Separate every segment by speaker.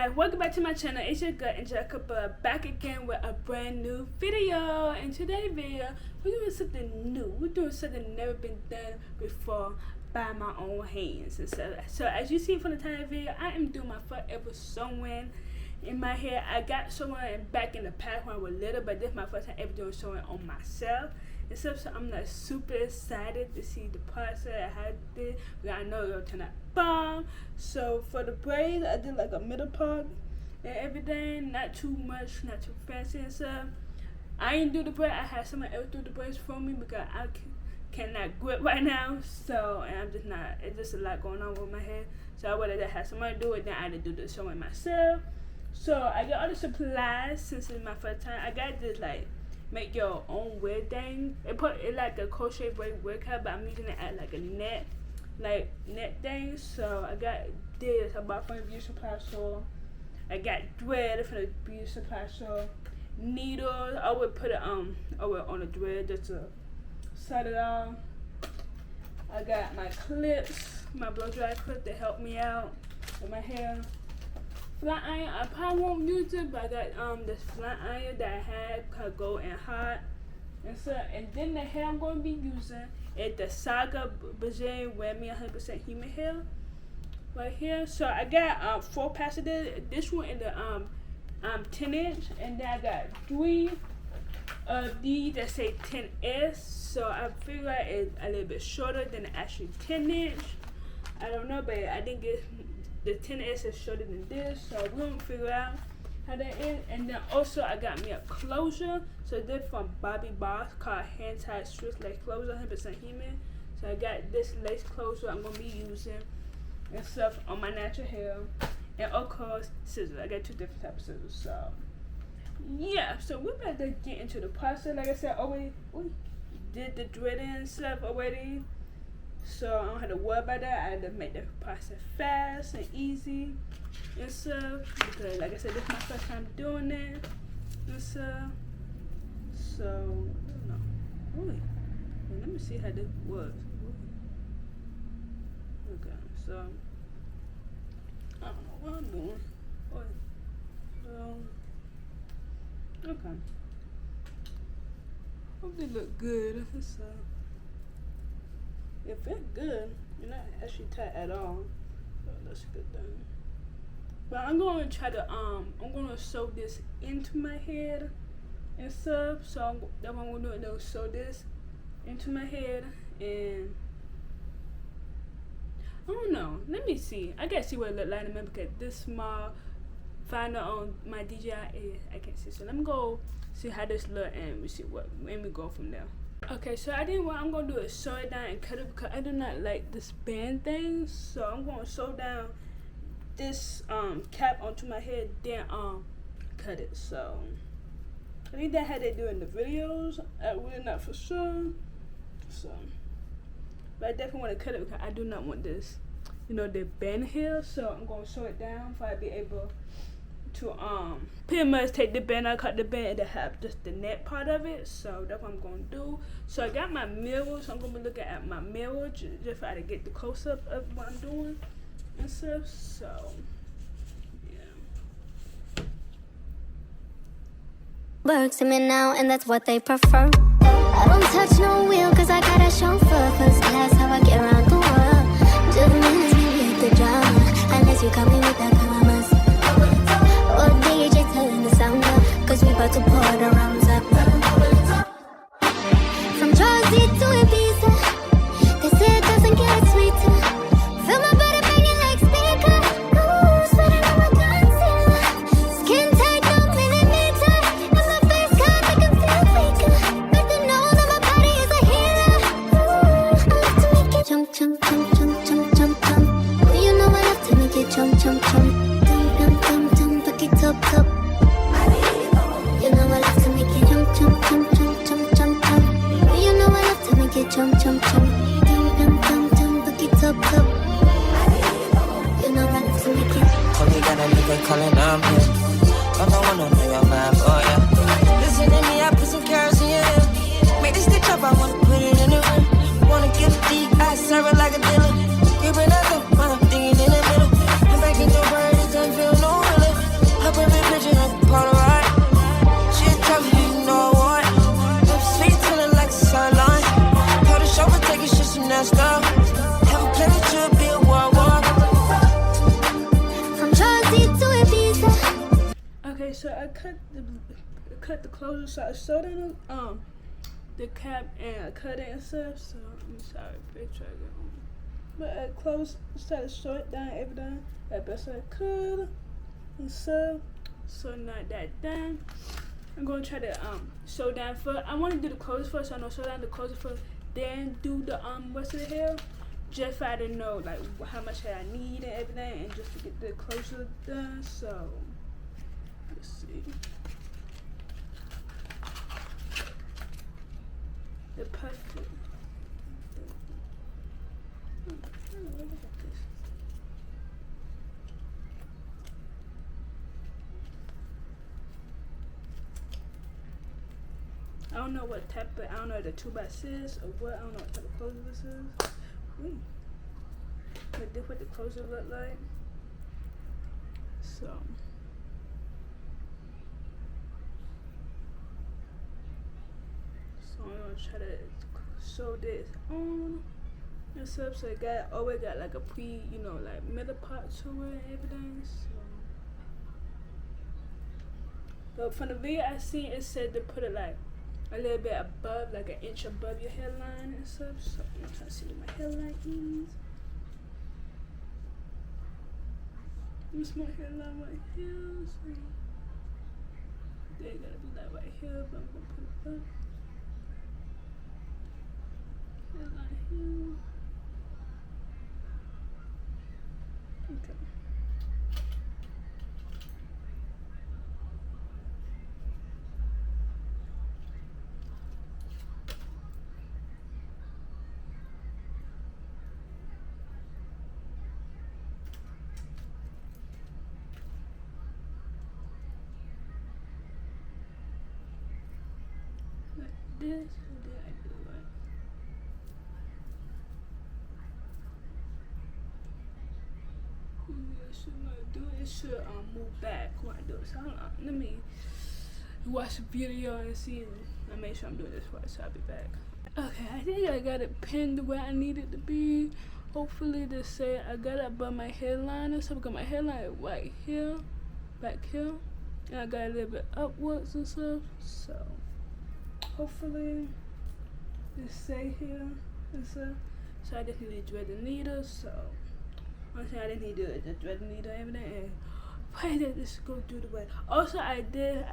Speaker 1: Hi, welcome back to my channel. It's your girl Angelica, back again with a brand new video. In today's video, we're doing something new. We're doing something never been done before by my own hands. And so as you see from the title of the video, I am doing my forever sewing in my hair. I got sewing back in the past when I was little, but this is my first time ever doing sewing on myself. And so I'm like super excited to see the process I had did. I know it'll turn out bomb. So for the braids, I did like a middle part and everything. Not too much, not too fancy and stuff. I didn't do the braid. I had someone else do the braids for me because I cannot grip right now. So and I'm just not. It's just a lot going on with my hair. So I would have had somebody do it. Then I had to do the sewing myself. So I got all the supplies since it's my first time. I got this like make your own wig thing. It like a crochet braid wig hat, but I'm using it as like a net thing. So I got this I bought from the beauty supply store. I got thread from the beauty supply store. Needles. I would put it on the thread just to set it off. I got my clips, my blow dry clip to help me out with my hair. Flat iron, I probably won't use it, but I got this flat iron that I had called Gold and Hot. And then the hair I'm going to be using is the Saga Brazilian Remy 100% human hair right here. So I got 4 packs of this. This one is the 10-inch, and then I got 3 of these that say 10S. So I feel like it's a little bit shorter than the actual 10-inch. I don't know, but I didn't get. The 10S is shorter than this, so we're gonna figure out how that is. And then also I got me a closure. So this from Bobbi Boss called Hand Tied Swiss Lace Closure, 100% human. So I got this lace closure I'm gonna be using and stuff on my natural hair. And of course scissors. I got 2 different types of scissors. So yeah, so we're about to get into the process. Like I said, we did the threading and stuff already. So I don't have to worry about that. I had to make the process fast and easy and stuff. Because like I said, this is my first time doing it and stuff. So, I don't know. Wait, let me see how this works. Okay, so, I don't know what I'm doing. Okay. Hope they look good. So. It feels good. You're not actually tight at all. So that's a good thing. But I'm going to try to, I'm going to sew this into my head and stuff. So that's what I'm going to do. I'll sew this into my head. And I don't know. Let me see. I got to see what it look like in a minute because this small finder on my DJI is, I can't see. So let me go see how this look and we see and we go from there. Okay, so what I'm gonna do is sew it down and cut it because I do not like this band thing. So I'm gonna sew down this cap onto my head, then cut it. So I think that's how they do in the videos. I'm really not for sure. So, but I definitely want to cut it because I do not want this, the band here. So I'm gonna sew it down for I be able to pretty much take the band out, cut the band, and have just the net part of it. So that's what I'm gonna do. So I got my mirror, so I'm gonna be looking at my mirror just try to get the close up of what I'm doing and stuff. So yeah.
Speaker 2: Works to me now, and that's what they prefer. I don't touch no wheel, cause I got a chauffeur. First class, how I get around the world. Just minutes, maybe hit the drama. Unless you come in with that promise. Or DJ turn the sound up, cause we about to pour the rounds up. From Jersey to Ibiza, they say it doesn't get sweeter. Feel my body banging like speaker. Ooh, sweating on my concealer. Skin tight, no millimeter. And my face can't make him feel weaker. Make them know that my body is a healer. Ooh, I love to make
Speaker 3: non-stop. Have a pleasure, be a war.
Speaker 2: From Jersey to Ibiza.
Speaker 1: Okay, so I cut the closure, so I sewed in the cap and I cut it and stuff. So I'm sorry, bitch, I get on. But I started to sew it down, everything as best I could and stuff. So not that done. I'm gonna try to sew down first. I want to do the clothes first, so I'm gonna sew down the clothes first, then do the rest of the hair. Just so I didn't know like how much hair I need and everything, and just to get the closure done. So let's see. The perfect. I don't know what type of, I don't know the 2x6 or what, I don't know what type of closure this is. But this what the closure look like. So I'm gonna try to sew this on and stuff, so it always got like a like middle part to it and everything. But from the video I seen, it said to put it like a little bit above, like an inch above your hairline and stuff. So I'm trying to see what my hairline is. This is my hairline right here. So they gotta be that right here, but I'm gonna put it up. Hairline here. Okay. This, and then I do it. It should move back when I do it. So let me watch the video and see, and make sure I'm doing this right. So I'll be back. Okay, I think I got it pinned where I need it to be. Hopefully to say I got it above my hairline and stuff, because my hairline right here, back here, and I got a little bit upwards and stuff. So hopefully it stay here and stuff. So I just need to thread the needle. So one thing I didn't need to do is just thread the needle and everything, and pray that this go through the way. Also, I did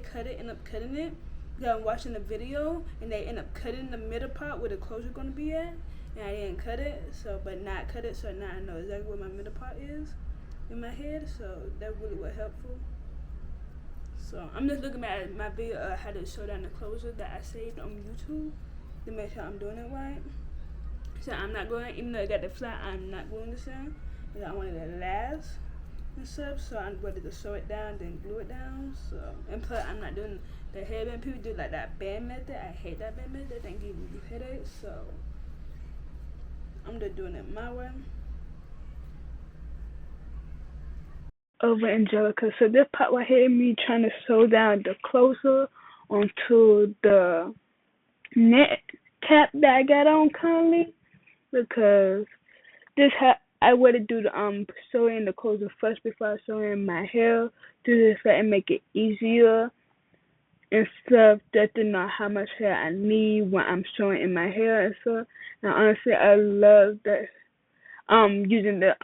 Speaker 1: cut it, end up cutting it. Because I'm watching the video and they end up cutting the middle part where the closure gonna be at, and I didn't cut it. So, but not cut it. So now I know exactly where my middle part is in my head. So that really was helpful. So I'm just looking at my video of how to sew down the closure that I saved on YouTube to make sure I'm doing it right. So I'm not going, even though I got the flat, I'm not gluing this in because I wanted it to last and stuff. So I'm ready to sew it down, then glue it down. So, and plus I'm not doing the hairband. People do like that band method. I hate that band method. That give you headaches. So I'm just doing it my way. Over Angelica. So this part right here, me trying to sew down the closure onto the net cap that I got on currently, because this I would to do the sew in the closure first before I sew in my hair, do this and make it easier and stuff, just to know how much hair I need when I'm sewing in my hair and stuff. And honestly, I love that using the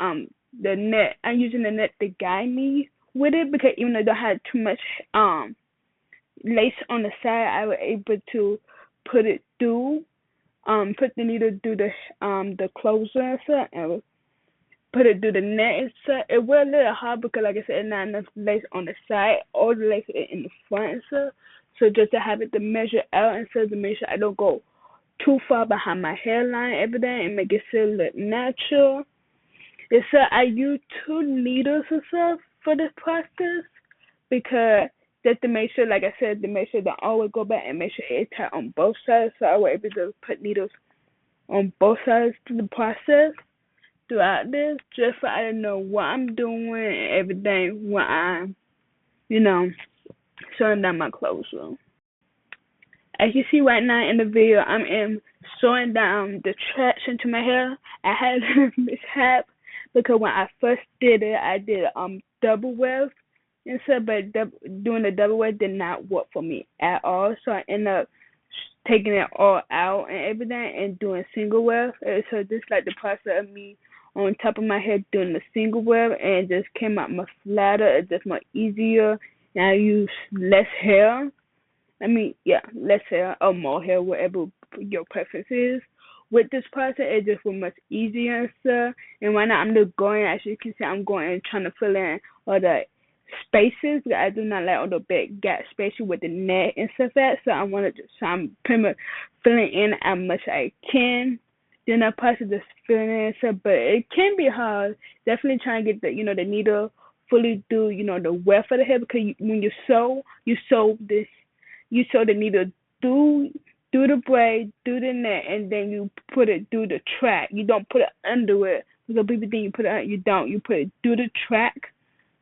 Speaker 1: net. I'm using the net to guide me with it, because even though I don't have too much lace on the side, I was able to put it through, put the needle through the closure and stuff, and put it through the net and stuff. It was a little hard because, like I said, not enough lace on the side, all the lace is in the front and stuff. So just to have it to measure out and stuff, to make sure I don't go too far behind my hairline, everything, and make it still look natural. And so I use 2 needles and stuff for this process, because just to make sure, like I said, to make sure that I always go back and make sure it's tight on both sides, so I was able to put needles on both sides to the process throughout this, just so I know what I'm doing and everything when I'm, sewing down my closure. As you see right now in the video, I'm sewing down the tracks into my hair. I had a mishap because when I first did it, I did double wave instead, but doing the double wave did not work for me at all. So I ended up taking it all out and everything and doing single wave. And so this like the process of me on top of my head doing the single wave, and it just came out much flatter. It's just more easier, and I use less hair. Less hair or more hair, whatever your preference is. With this process, it just was much easier and stuff. And right now, I'm just going, as you can see, I'm going and trying to fill in all the spaces. I do not like all the big gap spaces with the net and stuff like that. So I'm pretty much filling in as much as I can. Then I process just filling in and stuff, but it can be hard. Definitely trying to get the needle fully through the weft of the hair, because when you sew the needle through the braid, through the net, and then you put it through the track. You don't put it under it. Because people think you put it under, you don't. You put it through the track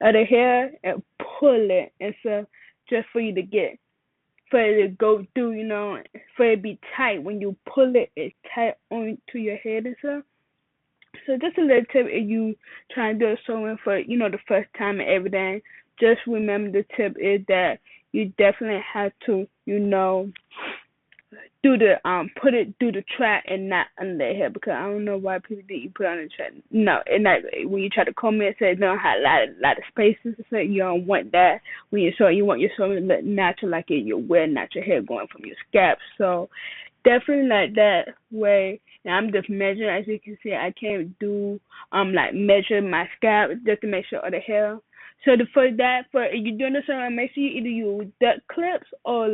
Speaker 1: of the hair and pull it. And so just for it to go through, for it to be tight. When you pull it, it's tight onto your head and stuff. So just a little tip, if you try to do a sewing for, the first time and everything, just remember the tip is that you definitely have to, put it through the track and not under the hair, because I don't know why people think you put it on the track. No, and not when you try to comb it, say it don't have a lot of spaces, so you don't want that. When you sew, you want your sewing to look natural, like your wear natural hair going from your scalp. So definitely like that way. And I'm just measuring, as you can see, I can't do measure my scalp just to make sure all the hair. So if you're doing this, make sure you either use duck clips or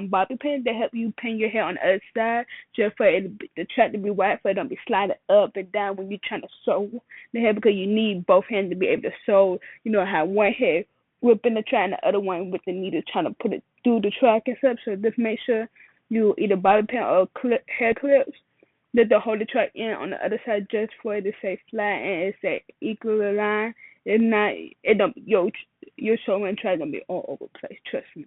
Speaker 1: bobby pins that help you pin your hair on the other side, just for the track to be white, so it don't be sliding up and down when you're trying to sew the hair, because you need both hands to be able to sew. Have one hair whipping the track and the other one with the needle trying to put it through the track and stuff. So just make sure you either bobby pin or hair clips that to hold the track in on the other side, just for it to stay flat and it stay equal line. Your sewing track gonna be all over the place. Trust me.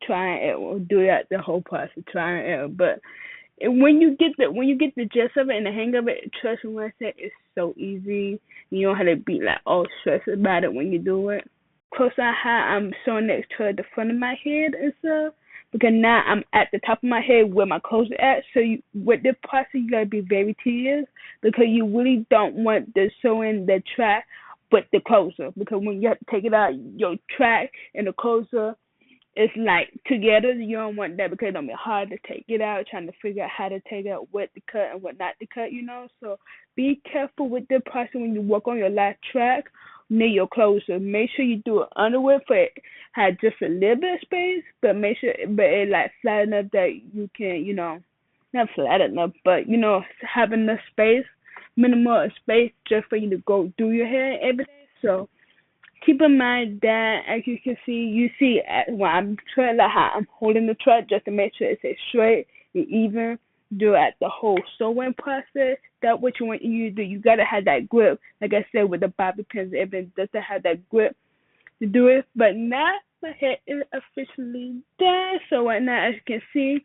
Speaker 1: Try and error. Do that the whole process. Try and error. But when you get the gist of it and the hang of it, trust me when I say it's so easy. You don't have to be all stressed about it when you do it. Close to how I'm sewing next to the front of my head and stuff, because now I'm at the top of my head where my clothes are at. So with this process, you gotta be very tedious, because you really don't want to sew in the track with the closer, because when you have to take it out, your track and the closer is together. You don't want that, because it's gonna be hard to take it out, trying to figure out how to take out what to cut and what not to cut, So be careful with the process when you work on your last track near your closer. Make sure you do it underwear for it have just a little bit of space, but make sure it flat enough that you can, not flat enough, but have enough space, minimal space, just for you to go do your hair and everything. So keep in mind that, as you can see, when I'm trying how I'm holding the track, just to make sure it's straight and even throughout the whole sewing process. That's what you want you to do. You gotta have that grip, like I said, with the bobby pins, everything, just to have that grip to do it. But now my hair is officially done. So right now, as you can see,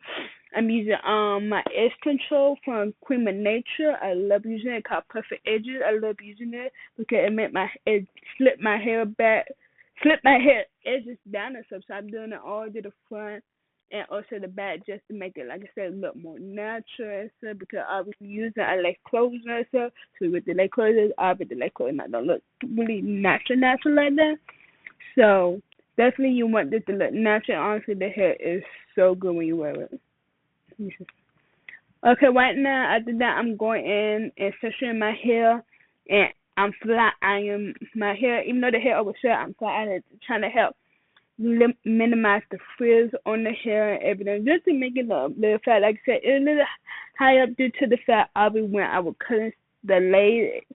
Speaker 1: I'm using my edge control from Queen of Nature. I love using it. Called Perfect Edges. I love using it because it slip my hair edges down and stuff. So I'm doing it all to the front and also the back, just to make it, like I said, look more natural and stuff, because obviously using I like clothes and stuff. So with the leg clothes, obviously the leg clothes not gonna look really natural like that. So definitely you want this to look natural. Honestly, the hair is so good when you wear it. Okay, right now after that, I'm going in and sectioning my hair, and I'm flat ironing my hair. Even though the hair over short, I'm flat ironing, trying to help minimize the frizz on the hair and everything, just to make it look a little fat. Like I said, it's a little high up due to the fact when I would cut the lace,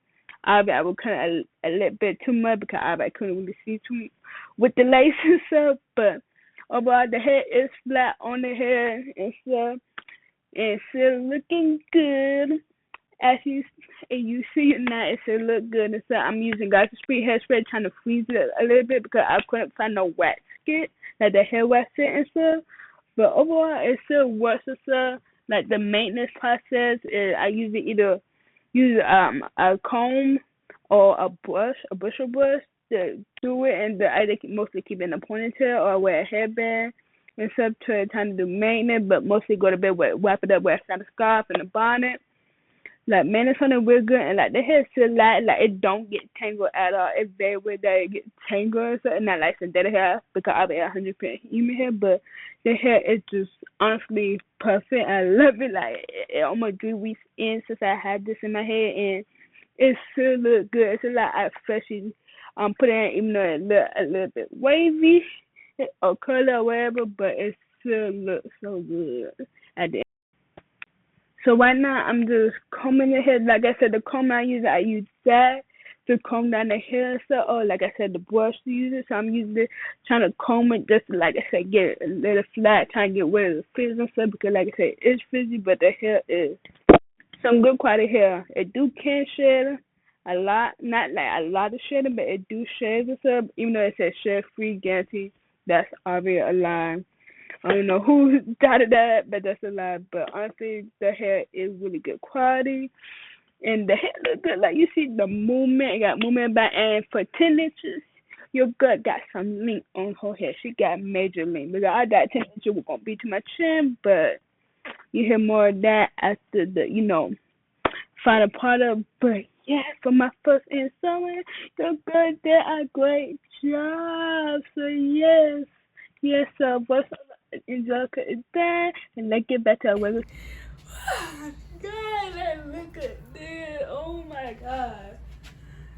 Speaker 1: I would cut a little bit too much, because I couldn't really see too much with the lace and stuff. But overall, the hair is flat on the hair and stuff, and still looking good. As you see it now, it still look good. And so I'm using God's Speed hairspray, trying to freeze it a little bit, because I couldn't find no wax kit, like the hair wax kit and stuff, But overall, it still works. It's like the maintenance process is I usually either use a comb or a bristle brush to do it, and I either mostly keep it in a ponytail or wear a headband and stuff to time to do maintenance. But mostly go to bed with wrap it up with a scarf and a bonnet. Like maintenance on it real good, and like the hair still like it don't get tangled at all. It's very weird that it gets tangled, so not like synthetic hair because I'll be 100% human hair, but the hair is just honestly perfect. I love it. Like it almost 3 weeks in since I had this in my hair, and it still look good. It's a lot I freshly put it in, even though it look a little bit wavy or curly or whatever, but it still looks so good at the end. So right now I'm just combing the hair. Like I said, the comb I use that to comb down the hair and stuff. Or like I said, the brush to use it. So I'm using it, trying to comb it just to, like I said, get it a little flat, trying to get rid of the frizz and stuff. Because like I said, it's frizzy, but the hair is some good quality hair. It can shed a lot, not like a lot of shedding, but it do shed and stuff. Even though it says shed free guarantee, that's already a lie. I don't know who started that, but that's a lie. But honestly, the hair is really good quality. And the hair look good. Like, you see the movement. It got movement back. And for 10 inches, your girl got some length on her hair. She got major length. Because I got 10 inches was going to be to my chin. But you hear more of that after the, final part of. But, yeah, for my first installment, your girl did a great job. So, yes. Yes, so what's up? Angelica is back, and let's get back to our weather. God, look at this. Oh my God.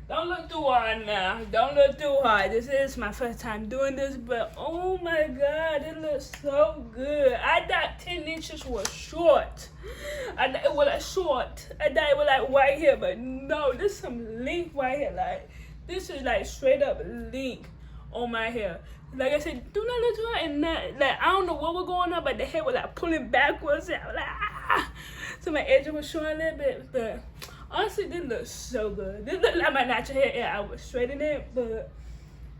Speaker 1: Don't look too hard now. Don't look too hard. This is my first time doing this, but oh my God, it looks so good. I thought 10 inches was short. I thought it was like short. I thought it was like right here, but no, this is some length right here. Like, this is like straight up length on my hair. Like I said, do not look to her, and not, like, I don't know what was going on, but the hair was like pulling backwards, and I was like, ah. So my edge was showing a little bit, but honestly, this looks so good. This looks like my natural hair, and I was straightening it, but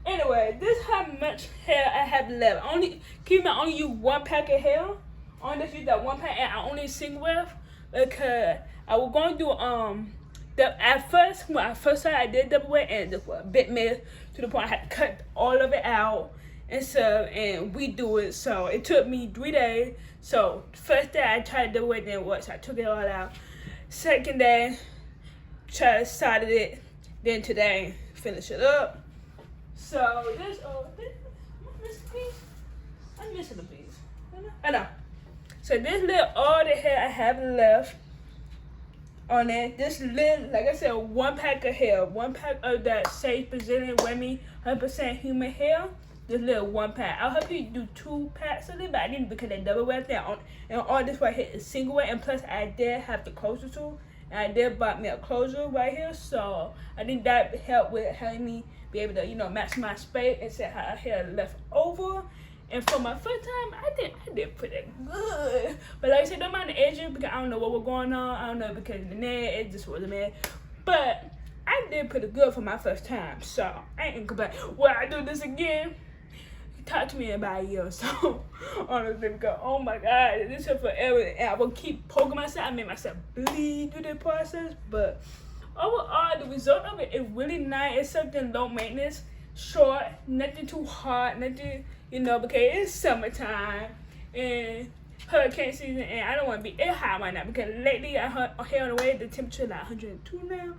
Speaker 1: anyway, this is how much hair I have left. Only use one pack of hair. I only use that one pack, and I only sing with because I was going to do at first, when I first started, I did double wet, and it was a bit messy to the point I had to cut all of it out and stuff, and redo it. So it took me 3 days. So first day I tried to double wet, then what? So I took it all out. Second day, started it. Then today, finish it up. So this, I'm missing a piece. I know. So this little all the hair I have left on it. This little, like I said, one pack of hair, one pack of that Saga Brazilian Remy 100% human hair. This little one pack. I'll help you do 2 packs of it, but I didn't because they double wet there. And all this right here is single wet, and plus I did have the closure tool, and I did buy me a closure right here, so I think that helped with helping me be able to, match my space and set how hair left over. And for my first time, I did pretty good. But like I said, don't mind the edges because I don't know what was going on. I don't know because the net, it just wasn't mad. But I did pretty good for my first time, so I ain't gonna complain. Will I do this again? Talk to me in about a year or so. Honestly, because oh my God, this is forever. And I will keep poking myself. I made myself bleed through the process. But overall, the result of it is really nice. It's something low maintenance, short, nothing too hot, nothing, because it's summertime and hurricane season, and I don't want to be hot right now because lately I here on the way, the temperature is like 102 now.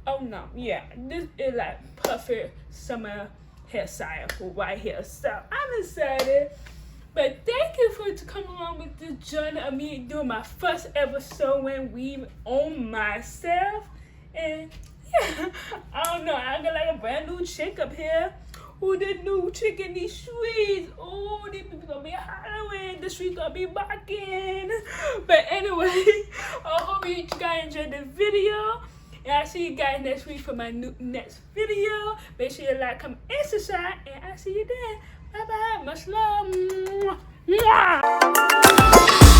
Speaker 1: Oh no, yeah, this is like perfect summer hairstyle for right here. So I'm excited. But thank you for coming along with the journey of me doing my first ever sewing weave on myself. And yeah, I don't know, I got like a brand new chick up here. Who the new chick in these streets? Oh, these people gonna be hollering. The streets gonna be barking. But anyway, I hope you guys enjoyed the video. And I'll see you guys next week for my next video. Make sure you like, comment, and subscribe. And I'll see you then. Bye-bye. Much love. Mwah. Mwah.